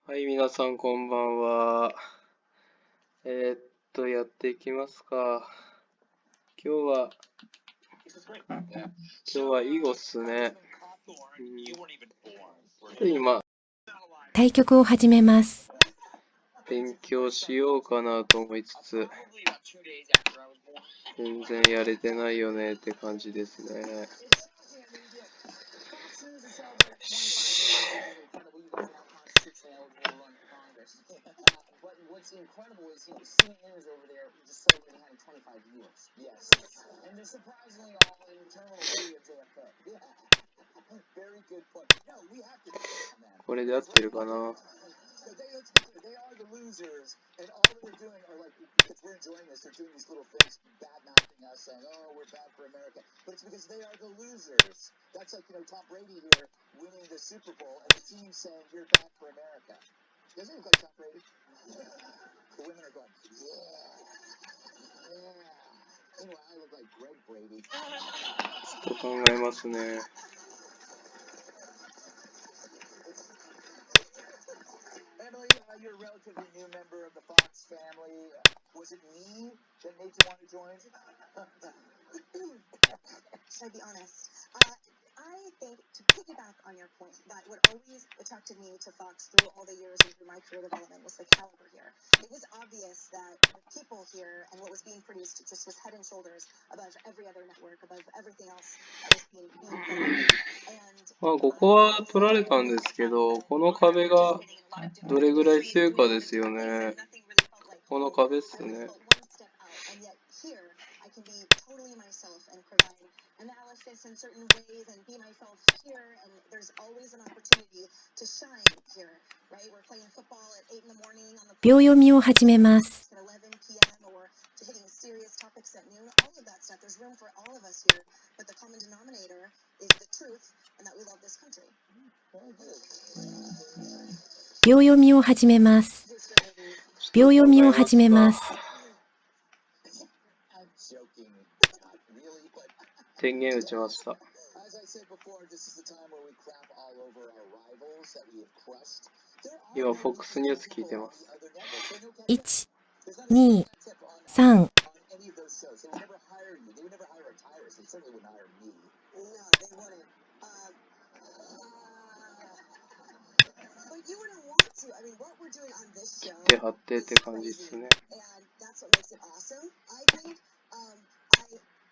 はい、皆さんこんばんは。やっていきますか。今日は囲碁っすね。今、対局を始めます。勉強しようかなと思いつつ、全然やれてないよねって感じですね。What's incredible is CNN is over there just celebrating having 25 years. Yes. And they're surprisingly all in eternal memory of JFK. Yeah. Very good point. No, we have to on that. これで合ってるかな。They are the losers, and all that they're doing are like, if we're enjoying this, they're doing these little things, bad mouthing us, saying, oh, we're bad for America. But it's because they are the losers. That's like, Tom Brady here winning the Super Bowl, and the team saying, you're bad for America. Doesn't it look like Tom Brady? The women are going, yeah. Anyway, I look like Greg Brady. ちょっと考えますね。Emily, you're a relatively new member of the Fox family. Was it me that made you want to join? Should I be honest? I think, to piggyback on your point, that what always attracted me to Fox through all the years and through my career development was the caliber here. It was obvious that the people here and what was being produced just was head and shoulders above every other network, above everything else that was being put on. And まあ、ここは取られたんですけど、この壁がどれぐらい強いかですよね。この壁っすね。I can be totally myself and provide analysis in certain ways and be myself here, and there's always an opportunity to shine here, right? We're playing football at 8 in the morning on the 秒読みを始めます。 at 11 p.m. or to hitting serious topics at noon. All of that stuff, there's room for all of us here, but the common denominator is the truth and that we love this country. 秒読みを始めます。秒読みを始めます。電源打ちました。今、FOX ニュース聞いてます。1、2、3。で、貼ってって感じですね。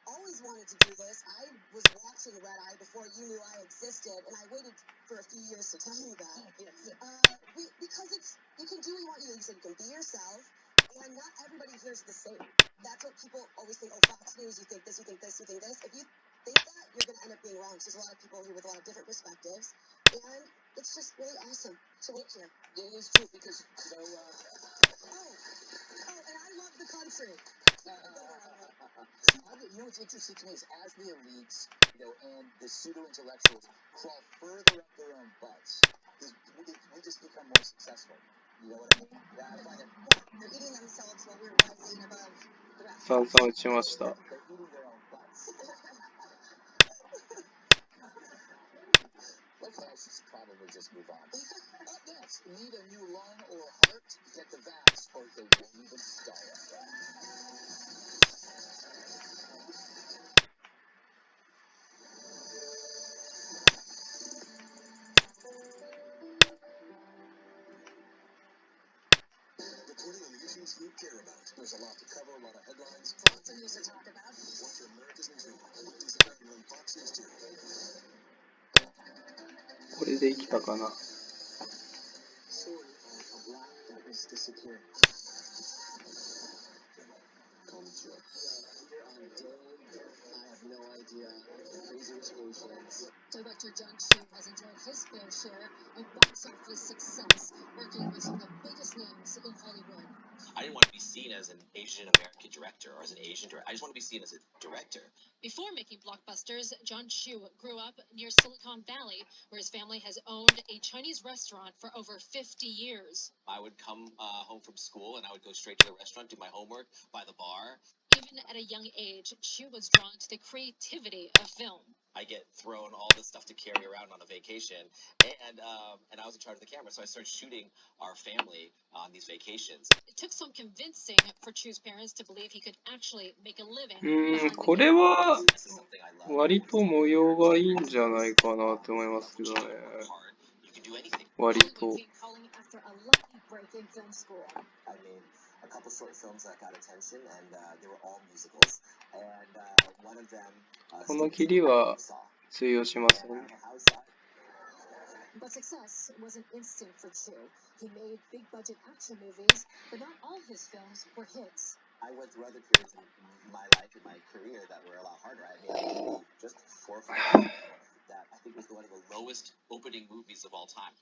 Always wanted to do this. I was watching Red Eye before you knew I existed, and I waited for a few years to tell you that. Because you can do what you want. You can be yourself, and not everybody here's the same. That's what people always think. Oh, Fox News, you think this, you think this, you think this. If you think that, you're going to end up being wrong. Because there's a lot of people here with a lot of different perspectives, and it's just really awesome to look here. It is true because and I love the country. What's interesting to me is as the elites, and the pseudo-intellectuals crawl further up their own butts, we just become more successful. You know what I mean? Yeah, I find it. They're eating themselves while we're rising above the rest. 三々打ちました。They're eating their own butts. Let's probably just move on. Up next, need a new lung or heart? Get the vax, or they won't even start. Reporting on the issues you care about. There's a lot to cover, a lot of headlines. Lots of news to talk about. Watch America's Newsroom. Weekdays at 9 on Fox News 2. これで生きたかな。Story of a black that is disappearing. Call me Joe. Here on day, I have no idea. Crazy Rich Asians. Director John Chu has enjoyed his fair share of box office success, working with some of the biggest names in Hollywood. I didn't want to be seen as an Asian American director or as an Asian director. I just want to be seen as a director. Before making blockbusters, John Chu grew up near Silicon Valley, where his family has owned a Chinese restaurant for over 50 years. I would come home from school and I would go straight to the restaurant, do my homework by the bar. Even at a young age, Chu was drawn to the creativity of film. I get thrown all this stuff to carry around on a vacation, and I was in charge of the camera, so I started shooting our family on these vacations. It took some convincing for Chu's parents to believe he could actually make a living こ behind れ the は This is something I love. 割と模様がいいんじゃないかなって思いますけどね。 Work hard, you can do anything. 割と。 Hollywood came calling after a lucky break in film school. I made a couple short films that got attention, and they were all musicals. And one of them. この切りは通用しますよね。 But success wasn't instant for Chu. He made big budget action movies, but not all his films were hits. I went through other periods in my life and my career that were a lot harder. I made a movie just 4 or 5 years ago that I think was one of the lowest opening movies of all time.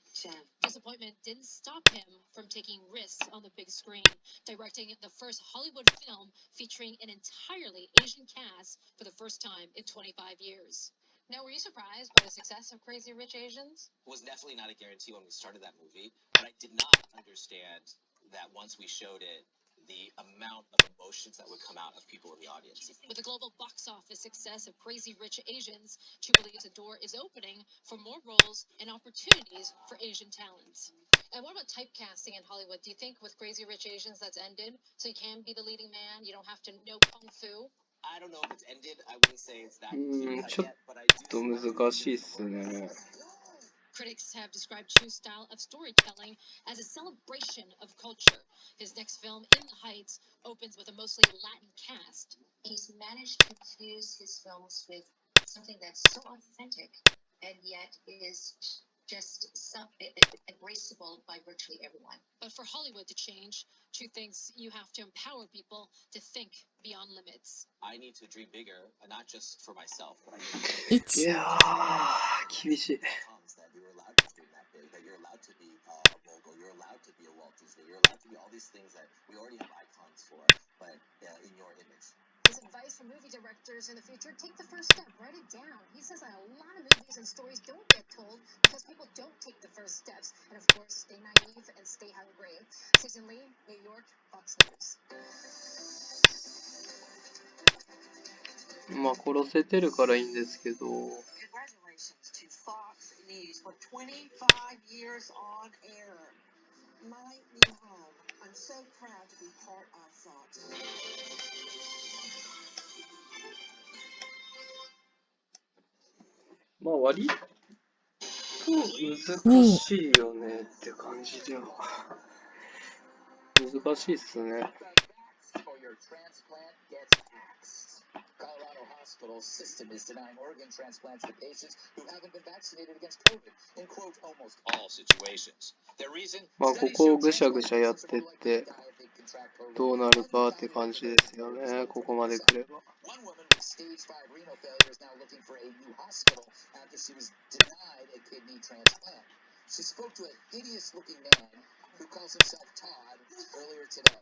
Disappointment didn't stop him from taking risks on the big screen, directing the first Hollywood film featuring an entirely Asian cast for the first time in 25 years. Now, were you surprised by the success of Crazy Rich Asians? It was definitely not a guarantee when we started that movie, but I did not understand that once we showed it, the amount of emotions that would come out of people in the audience. With the global box office success of Crazy Rich Asians, Chu believes the door is opening for more roles and opportunities for Asian talents. And what about typecasting in Hollywood? Do you think with Crazy Rich Asians that's ended, so you can be the leading man, you don't have to know kung fu? I don't know if it's ended. I wouldn't say it's that clear cut ちょっ yet, but I と do. 難しいっすね。 Critics have described Chu's style of storytelling as a celebration of culture. His next film, In the Heights, opens with a mostly Latin cast. He's managed to infuse his films with something that's so authentic and yet is just embraceable by virtually everyone. But for Hollywood to change, Chu thinks you have to empower people to think beyond limits. I need to dream bigger, not just for myself, but I い 1、やー、厳しい。 that you're allowed to dream that big, that you're allowed to be a mogul, you're allowed to be a Walt Disney, you're allowed to be all these things that we already have icons for, but in your image. His advice for movie directors in the future, take the first step, write it down. He says that a lot of movies and stories don't get told because people don't take the first steps. And of course, stay naive and stay hungry. Susan Lee, New York, Fox News. まあ殺せてるからいいんですけど。 Congratulations to Fox News for 25 years on air. My new home. I'm so proud to be part of Fox. まあ割と難しいよねって感じでは。難しいっすね。 Or your transplant gets axed. Colorado hospital system is denying organ transplants to patients who haven't been vaccinated against COVID in quote almost All situations. The reason まあここをぐしゃぐしゃやってってどうなるかって感じですよね。ここまで来れば。 one woman with stage 5 renal failure is now looking for a new hospital after she was denied a kidney transplant. She spoke to a hideous looking man who calls himself Todd earlier today.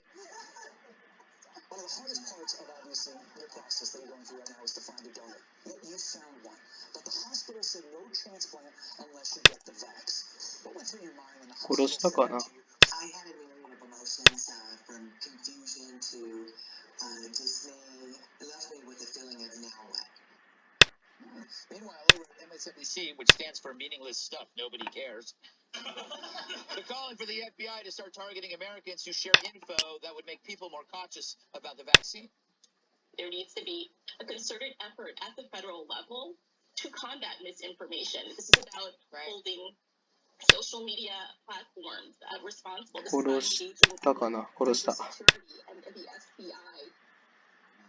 One of the hardest parts of obviously the process that you're going through right now is to find a donor. Yet you found one. But the hospital said no transplant unless you get the vax. What went through your mind when the hospital said that to you? I had a myriad of emotions from confusion to dismay. It left me with a feeling of now what? Meanwhile, over at MSNBC, which stands for meaningless stuff nobody cares. They're calling for the FBI to start targeting Americans who share info that would make people more conscious about the vaccine. There needs to be a concerted effort at the federal level to combat misinformation. This is about holding social media platforms responsible. This is about 殺したかな。殺した。 security and the FBI.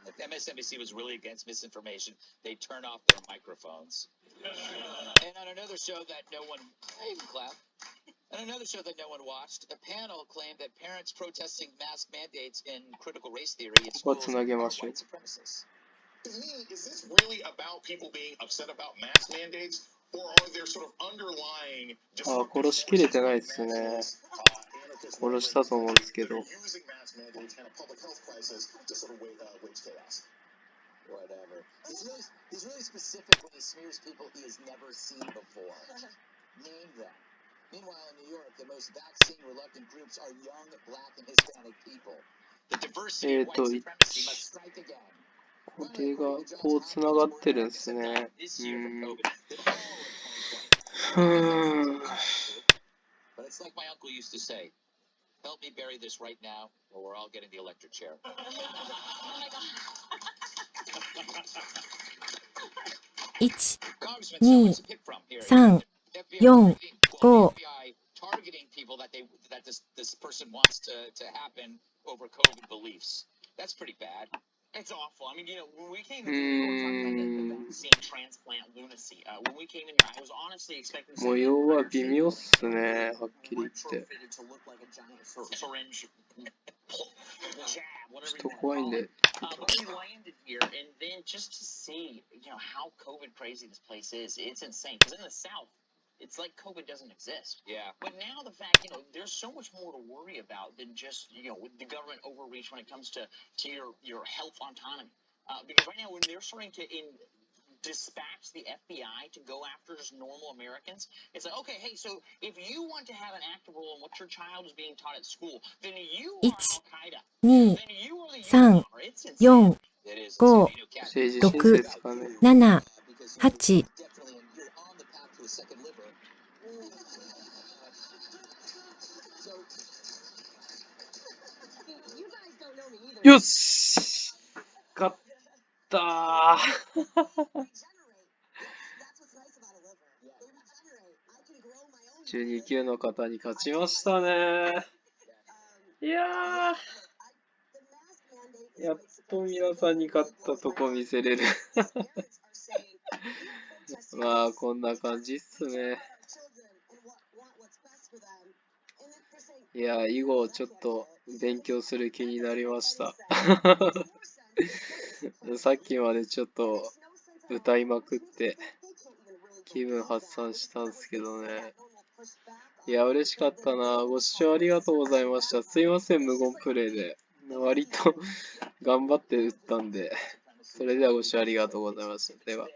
If MSNBC was really against misinformation, they'd turn off their microphones. And on another show that no one, I even clap. On another show that no one watched, a panel claimed that parents protesting mask mandates in critical race theory in schools are white supremacists. To me, is this really about people being upset about mask mandates, or are there sort of underlying あ、殺しきれてないっすね。殺したと思うんですけど。 using mask mandates and a public health crisis to sort of wage chaos? whatever. He's really specific when he smears people he has never seen before. Name them. Meanwhile, in New York, the most vaccine-reluctant groups are young, black, and Hispanic people. The diversity of white supremacy must strike again. これがこうつながってるんですね。But it's like my uncle used to say, help me bury this right now, or we're all getting the electric chair. 1、2、3、4、5。Targeting people that this person wants to happen over COVID beliefs. That's pretty bad. It's awful. I mean, when we came in here, we were talking about the vaccine transplant lunacy. When we came in here, I was honestly expecting 模様は微妙っすね、はっきり言って。 to look like a giant syringe jab, ち whatever ょっと you 怖いん want to で。 call it. But we landed here, and then just to see, how COVID crazy this place is, it's insane. Because in the South, it's like COVID doesn't exist. Yeah. But now the fact, there's so much more to worry about than just, with the government overreach when it comes to your health autonomy. Because right now, when they're starting to dispatch the FBI to go after just normal Americans, it's like, okay, hey, so if you want to have an active role in what your child is being taught at school, then you are Al-Qaeda. 2、Then you are the 3、It's insane. 4、It is. 5、政治申請ですかね。 7、8。 to a second liver. You guys don't know me either. よし、勝ったー。 Regenerate. That's what's nice about a liver. They regenerate. I can grow my own. 12級の方に勝ちましたね。いやー、やっと皆さんに勝ったとこ見せれる。まあ、こんな感じっすね。いや、囲碁をちょっと勉強する気になりました。さっきまでちょっと歌いまくって気分発散したんですけどね。いや、嬉しかったな。ご視聴ありがとうございました。すいません、無言プレイで。割と頑張って打ったんで。それではご視聴ありがとうございました。では。